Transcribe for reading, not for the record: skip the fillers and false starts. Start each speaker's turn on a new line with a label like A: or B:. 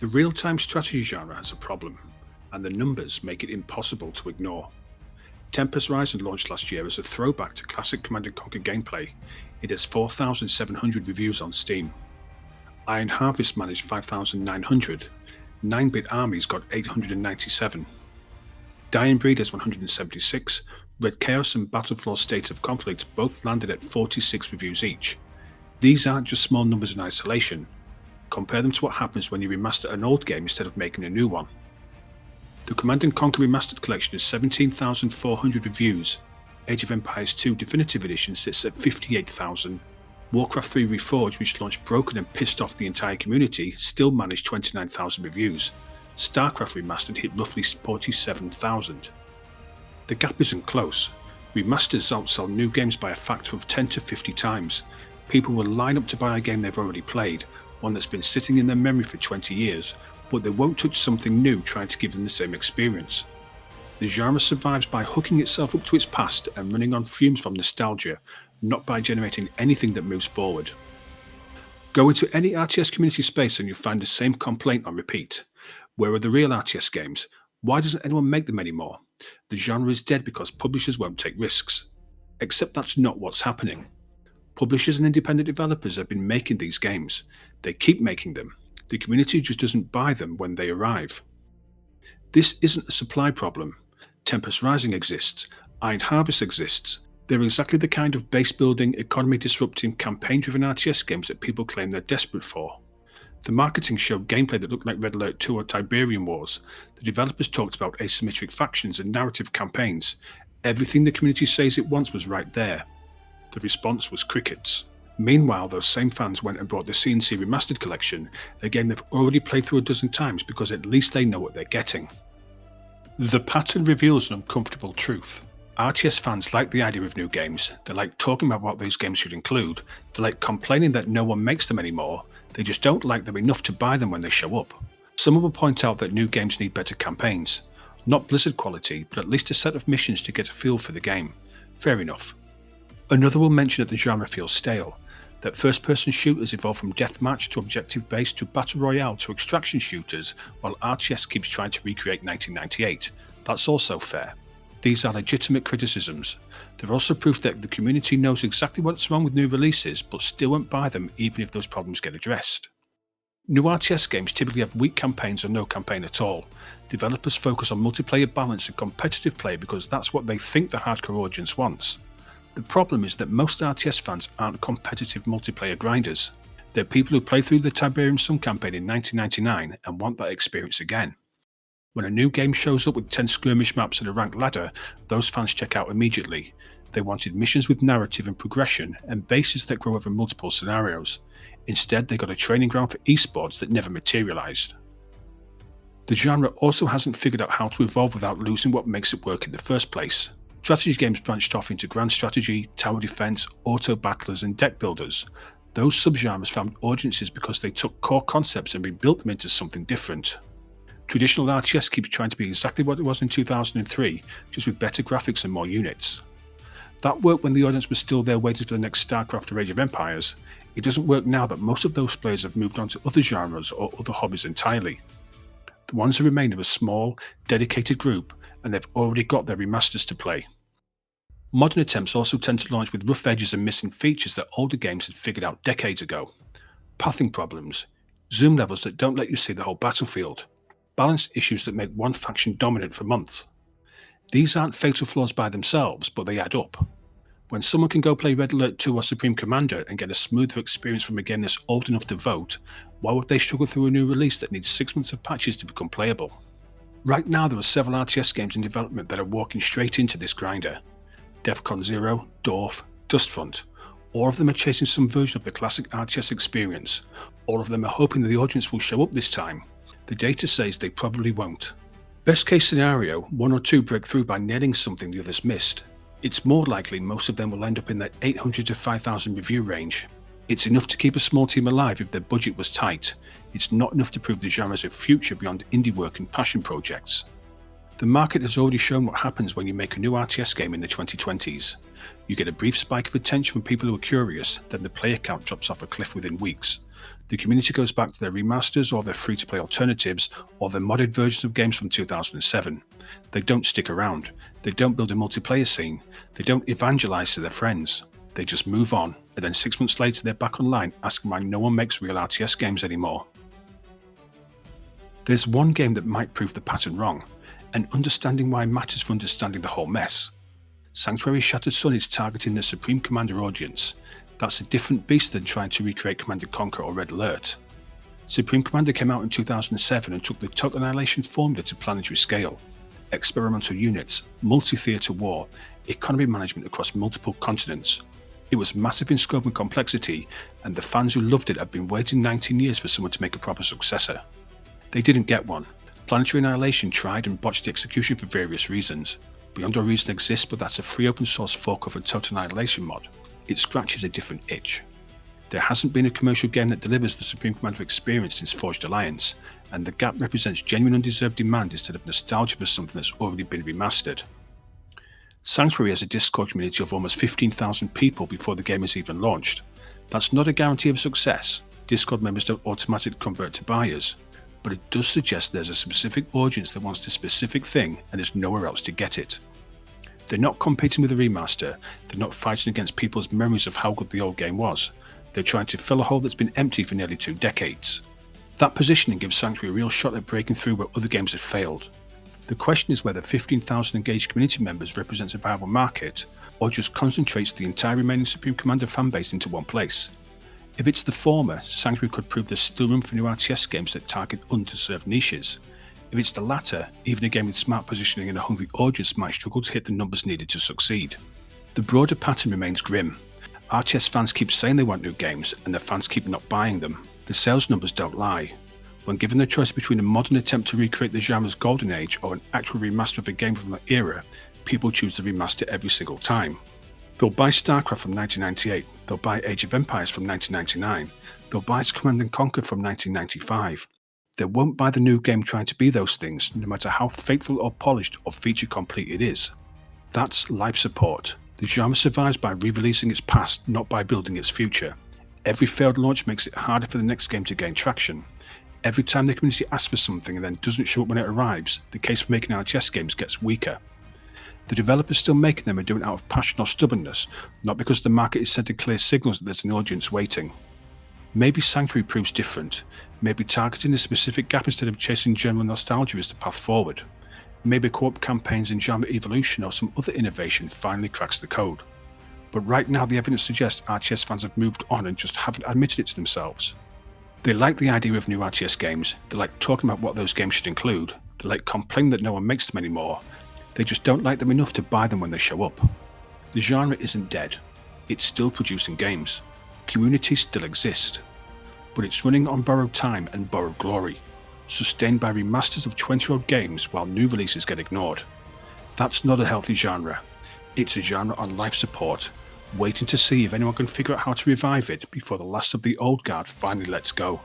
A: The real-time strategy genre has a problem, and the numbers make it impossible to ignore. Tempest Rising launched last year as a throwback to classic Command & Conquer gameplay. It has 4,700 reviews on Steam. Iron Harvest managed 5,900, 9-bit Armies got 897. Dying Breed has 176, Red Chaos and Battlefall State of Conflict both landed at 46 reviews each. These aren't just small numbers in isolation. Compare them to what happens when you remaster an old game instead of making a new one. The Command & Conquer Remastered collection has 17,400 reviews, Age of Empires 2 Definitive Edition sits at 58,000, Warcraft 3 Reforged, which launched broken and pissed off the entire community, still managed 29,000 reviews. StarCraft Remastered hit roughly 47,000. The gap isn't close. Remasters outsell new games by a factor of 10 to 50 times. People will line up to buy a game they've already played, one that's been sitting in their memory for 20 years, but they won't touch something new trying to give them the same experience. The genre survives by hooking itself up to its past and running on fumes from nostalgia, not by generating anything that moves forward. Go into any RTS community space and you'll find the same complaint on repeat. Where are the real RTS games? Why doesn't anyone make them anymore? The genre is dead because publishers won't take risks. Except that's not what's happening. Publishers and independent developers have been making these games. They keep making them. The community just doesn't buy them when they arrive. This isn't a supply problem. Tempest Rising exists. Iron Harvest exists. They're exactly the kind of base-building, economy-disrupting, campaign-driven RTS games that people claim they're desperate for. The marketing showed gameplay that looked like Red Alert 2 or Tiberium Wars. The developers talked about asymmetric factions and narrative campaigns. Everything the community says it wants was right there. The response was crickets. Meanwhile, those same fans went and bought the C&C Remastered collection, a game they've already played through a dozen times because at least they know what they're getting. The pattern reveals an uncomfortable truth. RTS fans like the idea of new games, they like talking about what those games should include, they like complaining that no one makes them anymore, they just don't like them enough to buy them when they show up. Someone will point out that new games need better campaigns. Not Blizzard quality, but at least a set of missions to get a feel for the game. Fair enough. Another will mention that the genre feels stale, that first-person shooters evolve from deathmatch to objective-based to battle royale to extraction shooters, while RTS keeps trying to recreate 1998. That's also fair. These are legitimate criticisms. They're also proof that the community knows exactly what's wrong with new releases, but still won't buy them even if those problems get addressed. New RTS games typically have weak campaigns or no campaign at all. Developers focus on multiplayer balance and competitive play because that's what they think the hardcore audience wants. The problem is that most RTS fans aren't competitive multiplayer grinders. They're people who play through the Tiberium Sun campaign in 1999 and want that experience again. When a new game shows up with 10 skirmish maps and a ranked ladder, those fans check out immediately. They wanted missions with narrative and progression and bases that grow over multiple scenarios. Instead, they got a training ground for esports that never materialized. The genre also hasn't figured out how to evolve without losing what makes it work in the first place. Strategy games branched off into grand strategy, tower defense, auto battlers, and deck builders. Those subgenres found audiences because they took core concepts and rebuilt them into something different. Traditional RTS keeps trying to be exactly what it was in 2003, just with better graphics and more units. That worked when the audience was still there waiting for the next StarCraft or Age of Empires. It doesn't work now that most of those players have moved on to other genres or other hobbies entirely. The ones who remain are a small, dedicated group, and they've already got their remasters to play. Modern attempts also tend to launch with rough edges and missing features that older games had figured out decades ago. Pathing problems, zoom levels that don't let you see the whole battlefield, balance issues that make one faction dominant for months. These aren't fatal flaws by themselves, but they add up. When someone can go play Red Alert 2 or Supreme Commander and get a smoother experience from a game that's old enough to vote, why would they struggle through a new release that needs 6 months of patches to become playable? Right now there are several RTS games in development that are walking straight into this grinder. Defcon Zero, Dwarf, Dustfront. All of them are chasing some version of the classic RTS experience. All of them are hoping that the audience will show up this time. The data says they probably won't. Best case scenario, one or two break through by nailing something the others missed. It's more likely most of them will end up in that 800 to 5,000 review range. It's enough to keep a small team alive if their budget was tight. It's not enough to prove the genre has a future beyond indie work and passion projects. The market has already shown what happens when you make a new RTS game in the 2020s. You get a brief spike of attention from people who are curious, then the player count drops off a cliff within weeks. The community goes back to their remasters or their free-to-play alternatives or their modded versions of games from 2007. They don't stick around. They don't build a multiplayer scene. They don't evangelize to their friends. They just move on, and then 6 months later they're back online asking why no one makes real RTS games anymore. There's one game that might prove the pattern wrong, and understanding why matters for understanding the whole mess. Sanctuary Shattered Sun is targeting the Supreme Commander audience. That's a different beast than trying to recreate Command & Conquer or Red Alert. Supreme Commander came out in 2007 and took the Total Annihilation formula to planetary scale. Experimental units, multi-theatre war, economy management across multiple continents. It was massive in scope and complexity, and the fans who loved it have been waiting 19 years for someone to make a proper successor. They didn't get one. Planetary Annihilation tried and botched the execution for various reasons. Beyond All Reason exists, but that's a free open source fork of a Total Annihilation mod. It scratches a different itch. There hasn't been a commercial game that delivers the Supreme Commander experience since Forged Alliance, and the gap represents genuine undeserved demand instead of nostalgia for something that's already been remastered. Sanctuary has a Discord community of almost 15,000 people before the game is even launched. That's not a guarantee of success. Discord members don't automatically convert to buyers, but it does suggest there's a specific audience that wants this specific thing and is nowhere else to get it. They're not competing with a remaster, they're not fighting against people's memories of how good the old game was. They're trying to fill a hole that's been empty for nearly 2 decades. That positioning gives Sanctuary a real shot at breaking through where other games have failed. The question is whether 15,000 engaged community members represents a viable market, or just concentrates the entire remaining Supreme Commander fanbase into one place. If it's the former, Sanctuary could prove there's still room for new RTS games that target underserved niches. If it's the latter, even a game with smart positioning and a hungry audience might struggle to hit the numbers needed to succeed. The broader pattern remains grim. RTS fans keep saying they want new games, and their fans keep not buying them. The sales numbers don't lie. When given the choice between a modern attempt to recreate the genre's golden age or an actual remaster of a game from that era, people choose the remaster every single time. They'll buy StarCraft from 1998, they'll buy Age of Empires from 1999, they'll buy Command & Conquer from 1995. They won't buy the new game trying to be those things, no matter how faithful or polished or feature complete it is. That's life support. The genre survives by re-releasing its past, not by building its future. Every failed launch makes it harder for the next game to gain traction. Every time the community asks for something and then doesn't show up when it arrives, the case for making RTS games gets weaker. The developers still making them are doing it out of passion or stubbornness, not because the market is sending clear signals that there's an audience waiting. Maybe Sanctuary proves different. Maybe targeting a specific gap instead of chasing general nostalgia is the path forward. Maybe co-op campaigns and genre evolution or some other innovation finally cracks the code. But right now the evidence suggests RTS fans have moved on and just haven't admitted it to themselves. They like the idea of new RTS games, they like talking about what those games should include, they like complaining that no one makes them anymore. They just don't like them enough to buy them when they show up. The genre isn't dead. It's still producing games. Communities still exist. But it's running on borrowed time and borrowed glory, sustained by remasters of 20-year-old games while new releases get ignored. That's not a healthy genre. It's a genre on life support, waiting to see if anyone can figure out how to revive it before the last of the old guard finally lets go.